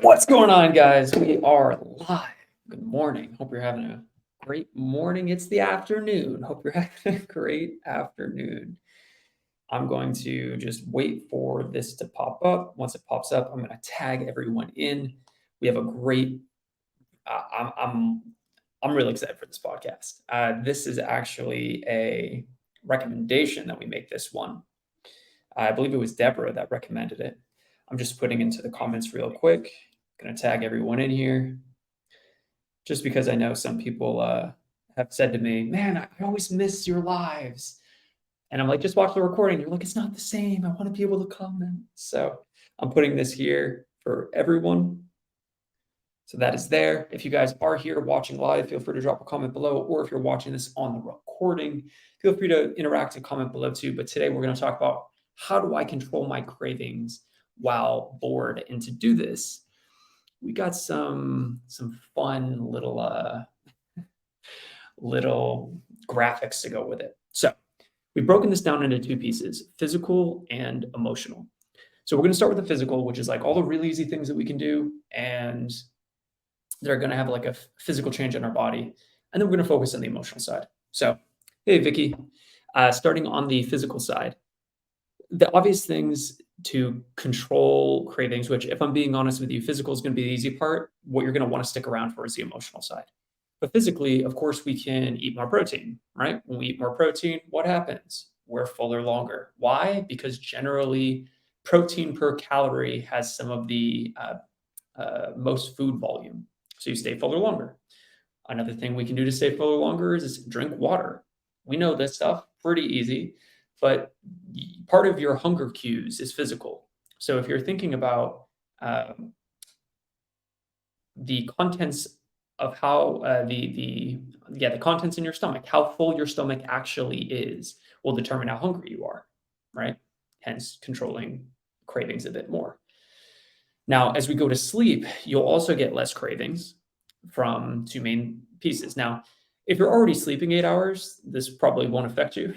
What's going on, guys? We are live. Good morning. Hope you're having a great morning. It's the afternoon. Hope you're having a great afternoon. I'm going to just wait for this to pop up. Once it pops up, I'm going to tag everyone in. We have a great. I'm really excited for this podcast. This is actually a recommendation that we make. This one, I believe it was Deborah that recommended it. I'm just putting into the comments real quick. Gonna tag everyone in here just because I know some people have said to me, "Man, I always miss your lives," and I'm like, "Just watch the recording." They're like, "It's not the same. I want to be able to comment." So I'm putting this here for everyone. So that is there. If you guys are here watching live, feel free to drop a comment below, or if you're watching this on the recording, feel free to interact and comment below too. But today we're going to talk about how do I control my cravings while bored, and to do this, we got some fun little graphics to go with it. So we've broken this down into two pieces: physical and emotional. So we're going to start with the physical, which is like all the really easy things that we can do, and they're going to have like a physical change in our body. And then we're going to focus on the emotional side. So, hey, Vicky, starting on the physical side, the obvious things to control cravings, which, if I'm being honest with you, physical is going to be the easy part. What you're going to want to stick around for is the emotional side. But physically, of course, we can eat more protein, right? When we eat more protein, what happens? We're fuller longer. Why? Because generally, protein per calorie has some of the most food volume. So you stay fuller longer. Another thing we can do to stay fuller longer is drink water. We know this stuff pretty easy, but part of your hunger cues is physical. So if you're thinking about the contents of how the contents in your stomach, how full your stomach actually is, will determine how hungry you are, right? Hence controlling cravings a bit more. Now, as we go to sleep, you'll also get less cravings from two main pieces. Now, if you're already sleeping 8 hours, this probably won't affect you.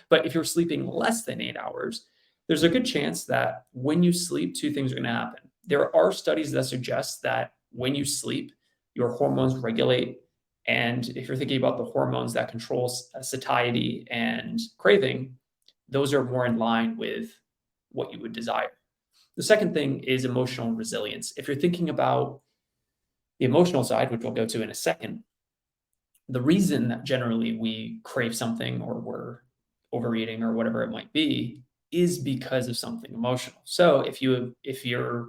But if you're sleeping less than 8 hours, there's a good chance that when you sleep, two things are going to happen. There are studies that suggest that when you sleep, your hormones regulate. And if you're thinking about the hormones that control satiety and craving, those are more in line with what you would desire. The second thing is emotional resilience. If you're thinking about the emotional side, which we'll go to in a second, the reason that generally we crave something or we're overeating or whatever it might be is because of something emotional. So if your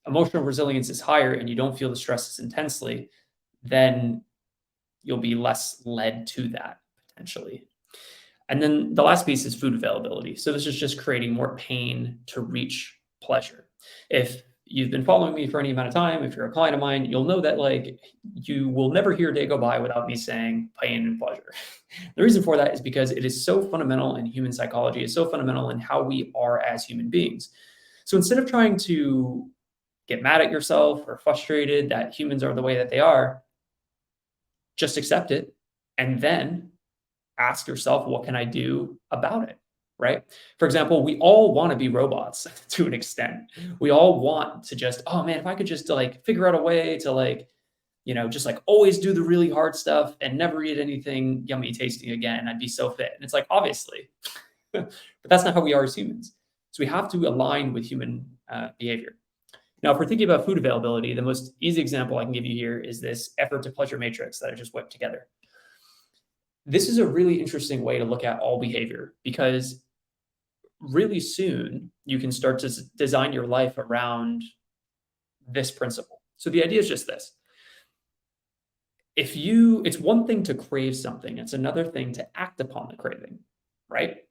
emotional resilience is higher and you don't feel the stress as intensely, then you'll be less led to that potentially. And then the last piece is food availability. So this is just creating more pain to reach pleasure. If you've been following me for any amount of time, if you're a client of mine, you'll know that like you will never hear a day go by without me saying pain and pleasure. The reason for that is because it is so fundamental in human psychology, it's so fundamental in how we are as human beings. So instead of trying to get mad at yourself or frustrated that humans are the way that they are, just accept it and then ask yourself, what can I do about it? Right? For example, we all want to be robots to an extent. We all want to just, oh man, if I could just like figure out a way to like, just like always do the really hard stuff and never eat anything yummy tasting again, I'd be so fit. And it's like, obviously, but that's not how we are as humans. So we have to align with human behavior. Now, if we're thinking about food availability, the most easy example I can give you here is this effort to pleasure matrix that I just whipped together. This is a really interesting way to look at all behavior because really soon you can start to design your life around this principle. So the idea is just this. It's one thing to crave something, it's another thing to act upon the craving, right?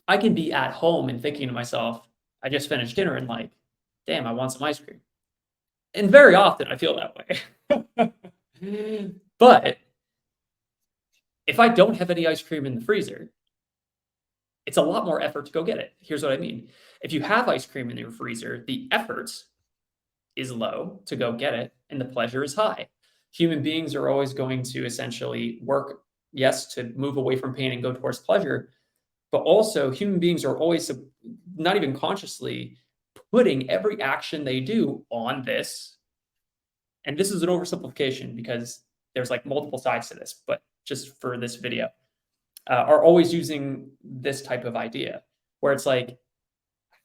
I can be at home and thinking to myself, I just finished dinner and like, damn, I want some ice cream. And very often I feel that way. But if I don't have any ice cream in the freezer, it's a lot more effort to go get it. Here's what I mean. If you have ice cream in your freezer, the effort is low to go get it and the pleasure is high. Human beings are always going to essentially work, yes, to move away from pain and go towards pleasure, but also human beings are always not even consciously putting every action they do on this, and this is an oversimplification because there's like multiple sides to this, but just for this video, are always using this type of idea where it's like,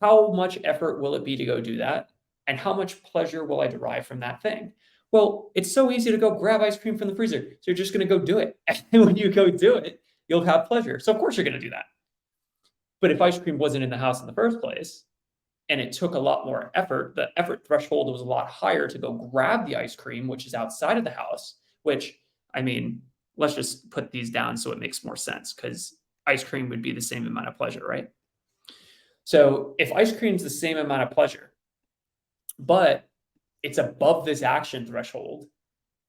how much effort will it be to go do that? And how much pleasure will I derive from that thing? Well, it's so easy to go grab ice cream from the freezer. So you're just going to go do it. And when you go do it, you'll have pleasure. So of course you're going to do that. But if ice cream wasn't in the house in the first place, and it took a lot more effort, the effort threshold was a lot higher to go grab the ice cream, which is outside of the house, which, I mean, let's just put these down so it makes more sense because ice cream would be the same amount of pleasure, right? So if ice cream is the same amount of pleasure, but it's above this action threshold,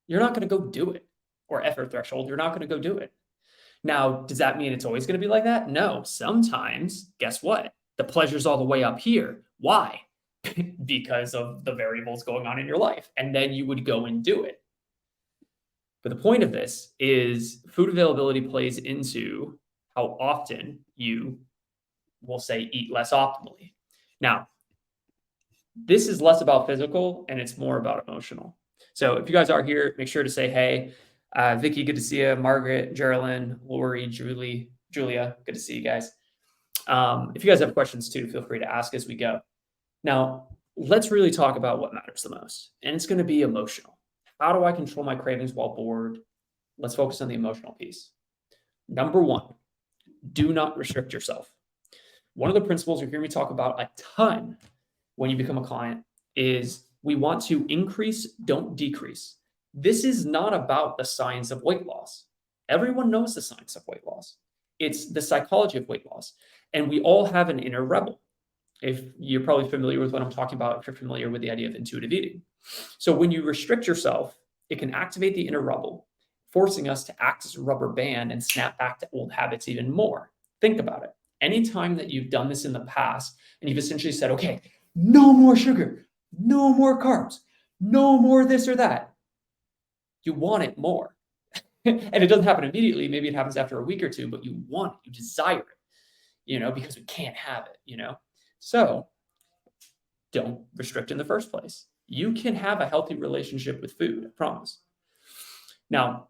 you're not going to go do it, or effort threshold, you're not going to go do it. Now, does that mean it's always going to be like that? No. Sometimes, guess what? The pleasure's all the way up here. Why? Because of the variables going on in your life. And then you would go and do it. But the point of this is food availability plays into how often you will say eat less optimally. Now, this is less about physical and it's more about emotional. So if you guys are here, make sure to say, hey, Vicky, good to see you. Margaret, Geraldine, Lori, Julia, good to see you guys. If you guys have questions too, feel free to ask as we go. Now, let's really talk about what matters the most. And it's going to be emotional. How do I control my cravings while bored? Let's focus on the emotional piece. Number one, do not restrict yourself. One of the principles you hear me talk about a ton when you become a client is we want to increase, don't decrease. This is not about the science of weight loss. Everyone knows the science of weight loss. It's the psychology of weight loss. And we all have an inner rebel. If you're probably familiar with what I'm talking about, if you're familiar with the idea of intuitive eating. So when you restrict yourself, it can activate the inner rebel, forcing us to act as a rubber band and snap back to old habits even more. Think about it. Anytime that you've done this in the past and you've essentially said, okay, no more sugar, no more carbs, no more this or that, you want it more. And it doesn't happen immediately. Maybe it happens after a week or two, but you want it, you desire it, because we can't have it. So don't restrict in the first place. You can have a healthy relationship with food, I promise. Now,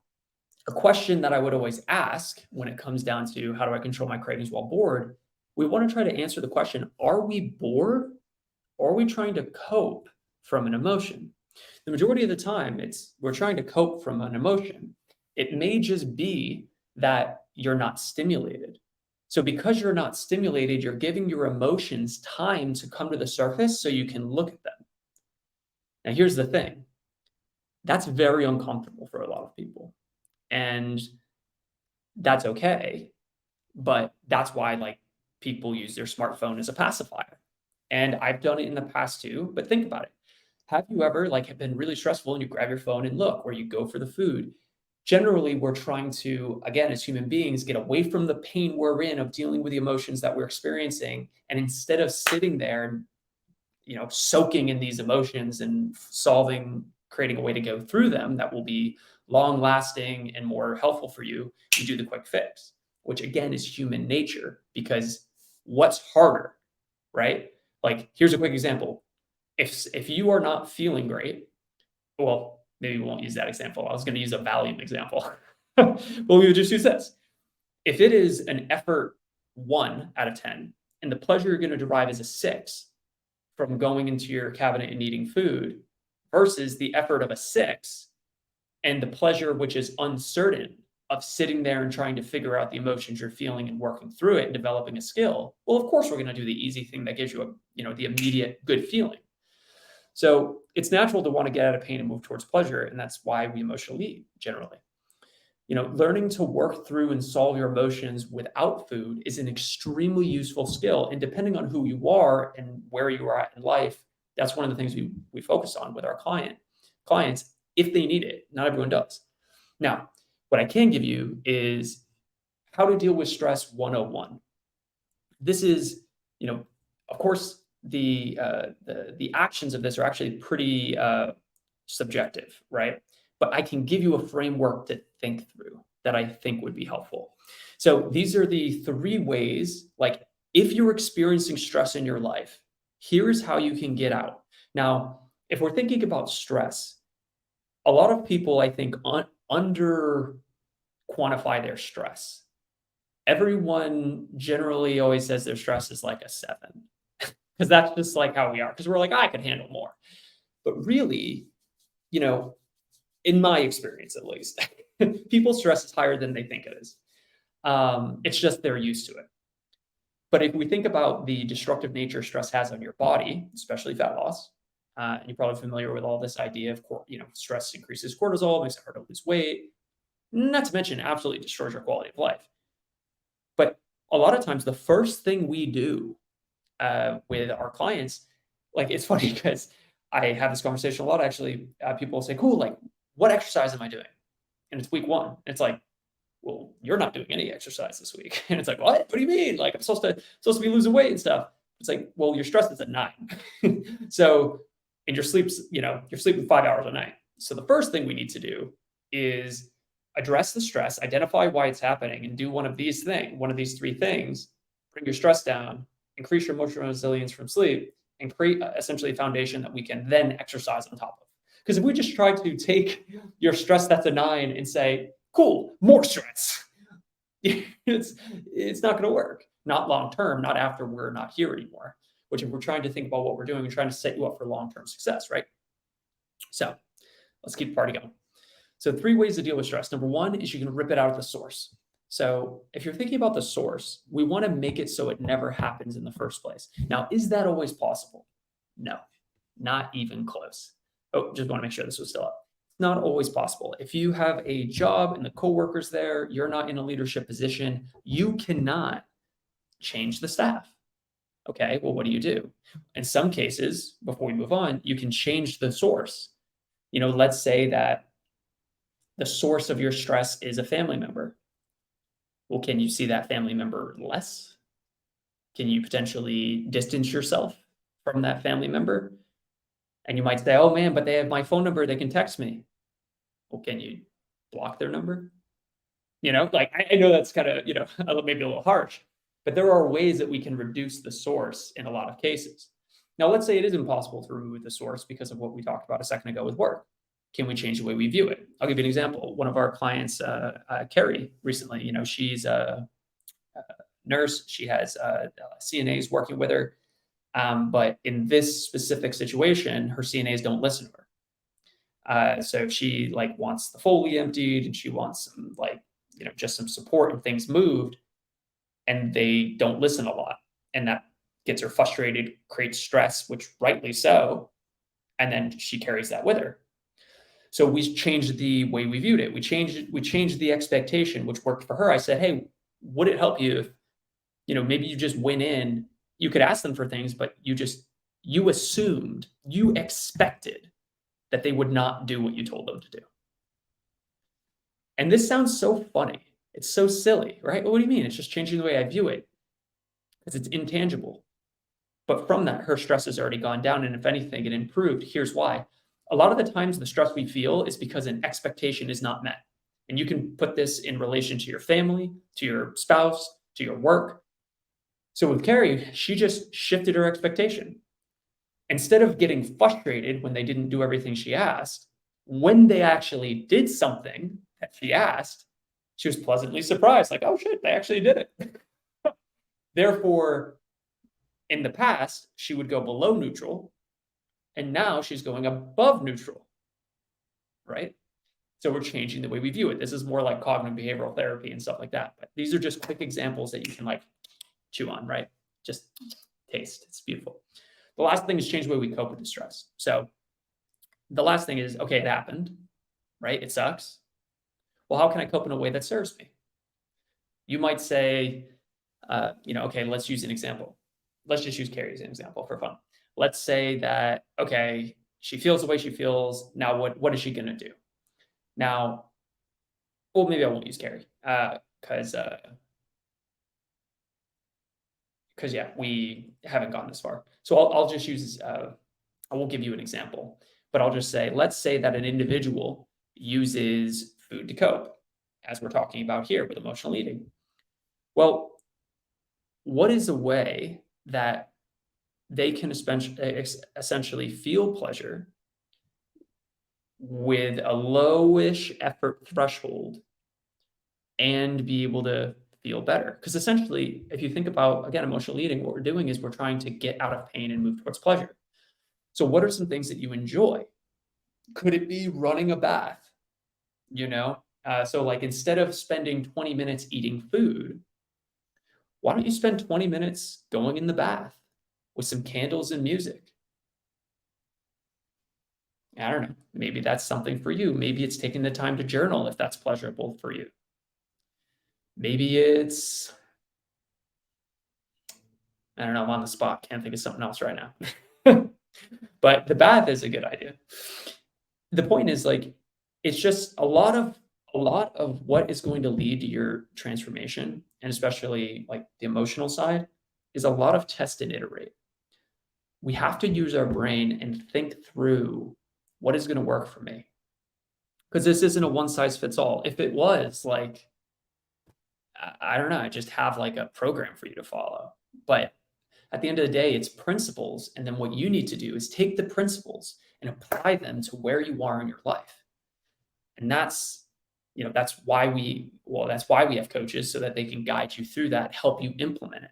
a question that I would always ask when it comes down to how do I control my cravings while bored, we want to try to answer the question, are we bored or are we trying to cope from an emotion? The majority of the time, we're trying to cope from an emotion. It may just be that you're not stimulated. So because you're not stimulated, you're giving your emotions time to come to the surface so you can look at them. Now, here's the thing. That's very uncomfortable for a lot of people. And that's okay. But that's why people use their smartphone as a pacifier. And I've done it in the past too, but think about it. Have you ever have been really stressful and you grab your phone and look, or you go for the food? Generally, we're trying to, again, as human beings, get away from the pain we're in of dealing with the emotions that we're experiencing. And instead of sitting there and, soaking in these emotions and creating a way to go through them that will be long lasting and more helpful for you, you do the quick fix, which again is human nature, because what's harder, right? Here's a quick example. If you are not feeling great, well, maybe we won't use that example. I was going to use a Valium example. Well, we would just use this. If it is an effort 1 out of 10, and the pleasure you're going to derive is a 6 from going into your cabinet and eating food versus the effort of a 6 and the pleasure, which is uncertain, of sitting there and trying to figure out the emotions you're feeling and working through it and developing a skill, well, of course, we're going to do the easy thing that gives you the immediate good feeling. So it's natural to want to get out of pain and move towards pleasure. And that's why we emotionally eat generally. Learning to work through and solve your emotions without food is an extremely useful skill. And depending on who you are and where you are at in life, that's one of the things we focus on with our clients if they need it. Not everyone does. Now, what I can give you is how to deal with stress 101. This is, of course, the actions of this are actually pretty subjective, right? But I can give you a framework to think through that I think would be helpful. So these are the 3 ways, if you're experiencing stress in your life, Here's how you can get out. Now, if we're thinking about stress, a lot of people, I think, under quantify their stress. Everyone generally always says their stress is like a 7 because that's just like how we are. Because we're like, I could handle more. But really, you know, in my experience at least, people's stress is higher than they think it is. It's just they're used to it. But if we think about the destructive nature stress has on your body, especially fat loss, and you're probably familiar with all this idea of, stress increases cortisol, makes it hard to lose weight, not to mention absolutely destroys your quality of life. But a lot of times, the first thing we do with our clients, like it's funny because I have this conversation a lot. Actually, people will say, "Cool, like what exercise am I doing?" And it's week one. It's like, well, you're not doing any exercise this week. And it's like, what? What do you mean? Like I'm supposed to be losing weight and stuff. It's like, well, your stress is at 9. So, and you're sleeping 5 hours a night. So the first thing we need to do is address the stress, identify why it's happening, and do one of these three things, bring your stress down, increase your emotional resilience from sleep, and create essentially a foundation that we can then exercise on top of. Because if we just try to take your stress that's a 9 and say, cool, more stress. It's not going to work. Not long term, not after we're not here anymore. Which if we're trying to think about what we're doing, we're trying to set you up for long-term success, right? So let's keep the party going. So 3 ways to deal with stress. Number 1 is you can rip it out at the source. So if you're thinking about the source, we want to make it so it never happens in the first place. Now, is that always possible? No, not even close. Oh, just want to make sure this was still up. Not always possible. If you have a job and the coworkers there, you're not in a leadership position, you cannot change the staff. Okay, well, what do you do? In some cases, before we move on, you can change the source. Let's say that the source of your stress is a family member. Well, can you see that family member less? Can you potentially distance yourself from that family member? And you might say, oh man, but they have my phone number, they can text me. Well, can you block their number? Like I know that's kind of, maybe a little harsh, but there are ways that we can reduce the source in a lot of cases. Now, let's say it is impossible to remove the source because of what we talked about a second ago with work. Can we change the way we view it? I'll give you an example. One of our clients, Carrie, recently, she's a nurse. She has CNAs working with her. But in this specific situation, her CNAs don't listen to her. So she like wants the Foley emptied and she wants some just some support and things moved, and they don't listen a lot. And that gets her frustrated, creates stress, which rightly so. And then she carries that with her. So we changed the way we viewed it. We changed the expectation, which worked for her. I said, hey, would it help you if, maybe you just went in, you could ask them for things, but you assumed, you expected that they would not do what you told them to do. And this sounds so funny. It's so silly, right? Well, what do you mean? It's just changing the way I view it because it's intangible. But from that, her stress has already gone down. And if anything, it improved. Here's why. A lot of the times the stress we feel is because an expectation is not met. And you can put this in relation to your family, to your spouse, to your work. So with Carrie, she just shifted her expectation. Instead of getting frustrated when they didn't do everything she asked, when they actually did something that she asked, she was pleasantly surprised, like, oh shit, they actually did it. Therefore, in the past, she would go below neutral, and now she's going above neutral, right? So we're changing the way we view it. This is more like cognitive behavioral therapy and stuff like that. But these are just quick examples that you can chew on, right? Just taste. It's beautiful. The last thing is change the way we cope with the stress. So the last thing is, okay, it happened, right? It sucks. Well, how can I cope in a way that serves me? You might say, okay, let's use an example. Let's just use Carrie as an example for fun. Let's say that, okay, she feels the way she feels. Now, what is she going to do? Now, well, maybe I won't use Carrie because yeah, we haven't gone this far. So I'll just use, I won't give you an example, but I'll just say, let's say that an individual uses food to cope, as we're talking about here with emotional eating. Well, what is a way that they can essentially feel pleasure with a lowish effort threshold and be able to feel better. Because essentially, if you think about, again, emotional eating, what we're doing is we're trying to get out of pain and move towards pleasure. So, what are some things that you enjoy? Could it be running a bath? You know? So, like, instead of spending 20 minutes eating food, why don't you spend 20 minutes going in the bath with some candles and music? I don't know. Maybe that's something for you. Maybe it's taking the time to journal if that's pleasurable for you. Maybe it's, I don't know, I'm on the spot. Can't think of something else right now. But the bath is a good idea. The point is like it's just a lot of what is going to lead to your transformation, and especially like the emotional side, is a lot of test and iterate. We have to use our brain and think through what is going to work for me. Because this isn't a one size fits all. If it was, like, I don't know, I just have like a program for you to follow. But at the end of the day, it's principles. And then what you need to do is take the principles and apply them to where you are in your life. And that's why we have coaches so that they can guide you through that, help you implement it.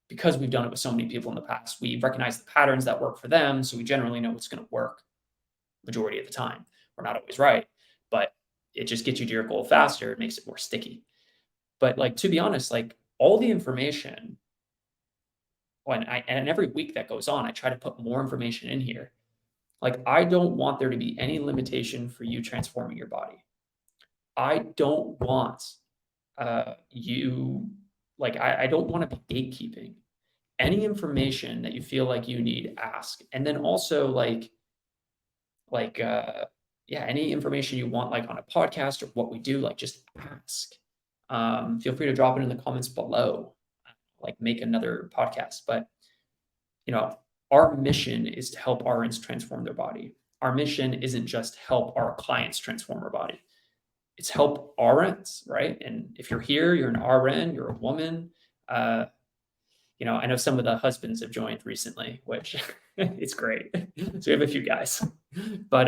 Because we've done it with so many people in the past, we recognize the patterns that work for them. So we generally know what's going to work majority of the time. We're not always right, but it just gets you to your goal faster. It makes it more sticky. But like, to be honest, like all the information and every week that goes on, I try to put more information in here. Like, I don't want there to be any limitation for you transforming your body. I don't want you like I don't want to be gatekeeping. Any information that you feel like you need, ask. And then also like yeah, any information you want like on a podcast or what we do, like just ask. Feel free to drop it in the comments below. Like make another podcast. But you know, our mission is to help RNs transform their body. Our mission isn't just help our clients transform their body. It's help RNs, right? And if you're here, you're an RN, you're a woman. Uh, I know some of the husbands have joined recently, which it's great. So we have a few guys, but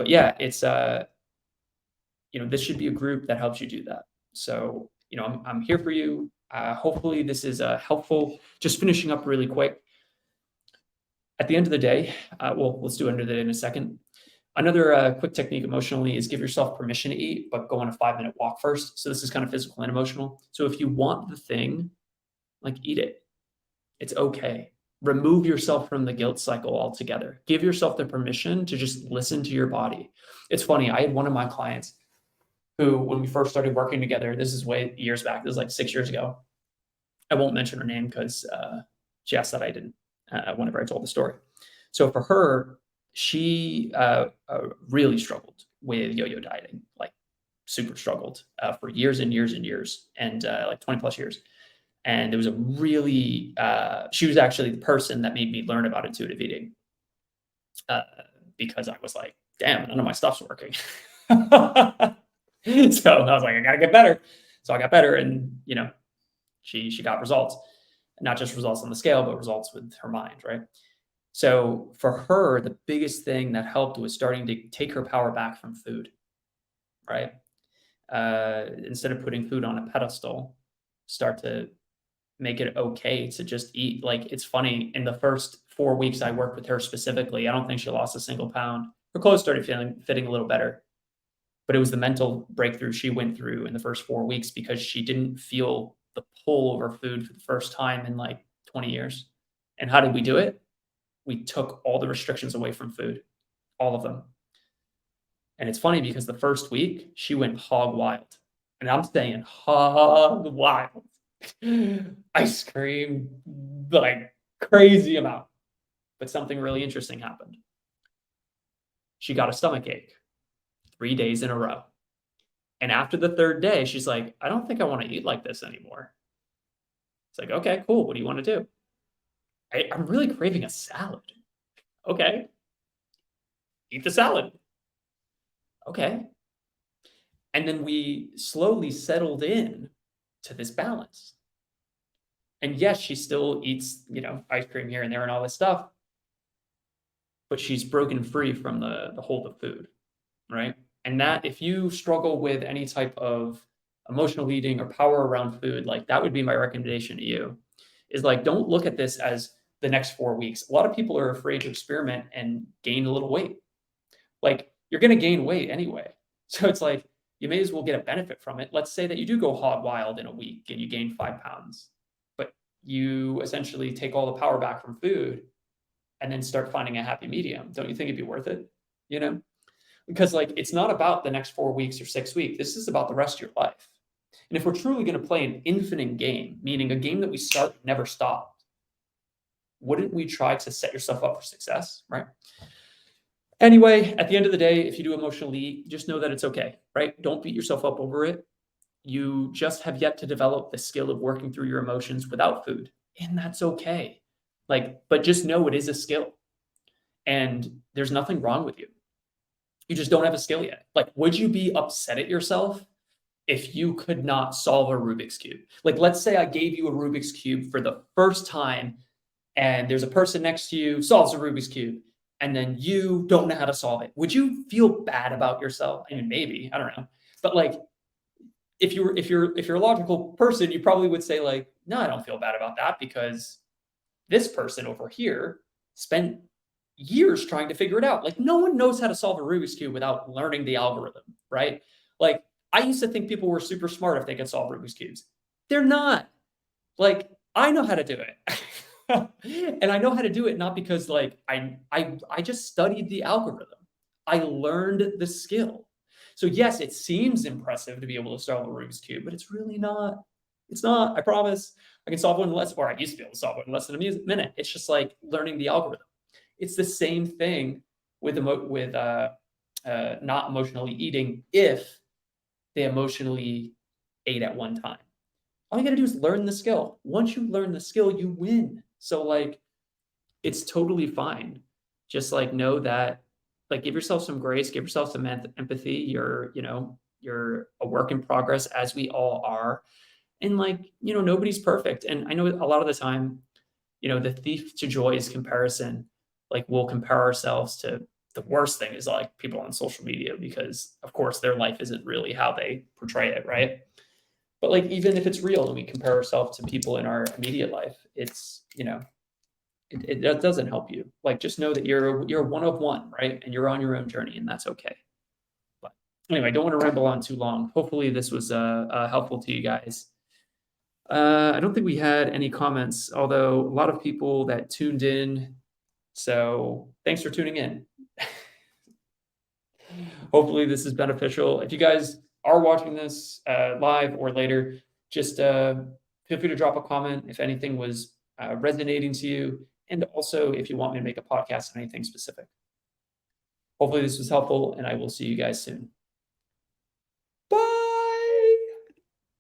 yeah, it's this should be a group that helps you do that. So I'm here for you. Hopefully this is helpful. Just finishing up really quick. At the end of the day, well, let's do under the day in a second. Another quick technique emotionally is give yourself permission to eat, but go on a 5-minute walk first. So this is kind of physical and emotional. So if you want the thing, like eat it. It's okay. Remove yourself from the guilt cycle altogether. Give yourself the permission to just listen to your body. It's funny. I had one of my clients who, when we first started working together, this is way years back. This is like 6 years ago. I won't mention her name because she asked that I didn't whenever I told the story. So for her, she really struggled with yo-yo dieting, like super struggled for years and years and years, and like 20 plus years. And it was a really, she was actually the person that made me learn about intuitive eating because I was like, damn, none of my stuff's working. So I was like, I gotta get better. So I got better, and she got results, not just results on the scale, but results with her mind, right? So for her, the biggest thing that helped was starting to take her power back from food, right? Instead of putting food on a pedestal, start to make it okay to just eat. Like, it's funny, in the first 4 weeks I worked with her specifically, I don't think she lost a single pound. Her clothes started fitting a little better, but it was the mental breakthrough she went through in the first 4 weeks because she didn't feel the pull over food for the first time in like 20 years. And how did we do it? We took all the restrictions away from food, all of them. And it's funny because the first week she went hog wild. And I'm saying hog wild. Ice cream, like crazy amount. But something really interesting happened. She got a stomach ache 3 days in a row. And after the third day, she's like, I don't think I want to eat like this anymore. It's like, okay, cool. What do you want to do? I'm really craving a salad. Okay, eat the salad. Okay. And then we slowly settled in to this balance. And yes, she still eats, ice cream here and there and all this stuff, but she's broken free from the hold of food, right? And that if you struggle with any type of emotional eating or power around food, like that would be my recommendation to you is like, don't look at this as the next 4 weeks. A lot of people are afraid to experiment and gain a little weight. Like you're going to gain weight anyway. So it's like, you may as well get a benefit from it. Let's say that you do go hog wild in a week and you gain 5 pounds, but you essentially take all the power back from food and then start finding a happy medium. Don't you think it'd be worth it? You know? Because like it's not about the next 4 weeks or 6 weeks. This is about the rest of your life. And if we're truly going to play an infinite game, meaning a game that we start and never stop, wouldn't we try to set yourself up for success, right? Anyway, at the end of the day, if you do emotionally eat, just know that it's okay, right? Don't beat yourself up over it. You just have yet to develop the skill of working through your emotions without food, and that's okay. Like, but just know it is a skill, and there's nothing wrong with you. You just don't have a skill yet. Like, would you be upset at yourself if you could not solve a Rubik's Cube? Like, let's say I gave you a Rubik's Cube for the first time, and there's a person next to you solves a Rubik's Cube, and then you don't know how to solve it. Would you feel bad about yourself? I mean, maybe, I don't know. But like, if you're a logical person, you probably would say like, no, I don't feel bad about that because this person over here spent years trying to figure it out. Like no one knows how to solve a Rubik's Cube without learning the algorithm, right? Like I used to think people were super smart if they could solve Rubik's Cubes. They're not. Like I know how to do it. And I know how to do it not because like I just studied the algorithm. I learned the skill. So yes, it seems impressive to be able to solve a Rubik's Cube, but it's really not. It's not, I promise. I can solve one in less, or I used to be able to solve one in less than a minute. It's just like learning the algorithm. It's the same thing with not emotionally eating if they emotionally ate at one time. All you got to do is learn the skill. Once you learn the skill, you win. So like it's totally fine. Just like know that, like give yourself some grace, give yourself some empathy. You're a work in progress as we all are. And like, nobody's perfect. And I know a lot of the time, the thief to joy is comparison. Like we'll compare ourselves to the worst thing is like people on social media because of course their life isn't really how they portray it, right? But like even if it's real and we compare ourselves to people in our immediate life, it's it doesn't help you. Like just know that you're one of one, right? And you're on your own journey, and that's okay. But anyway, I don't want to ramble on too long. Hopefully, this was helpful to you guys. I don't think we had any comments, although a lot of people that tuned in. So thanks for tuning in. Hopefully, this is beneficial. If you guys are watching this live or later, just feel free to drop a comment if anything was resonating to you. And also, if you want me to make a podcast on anything specific. Hopefully, this was helpful, and I will see you guys soon.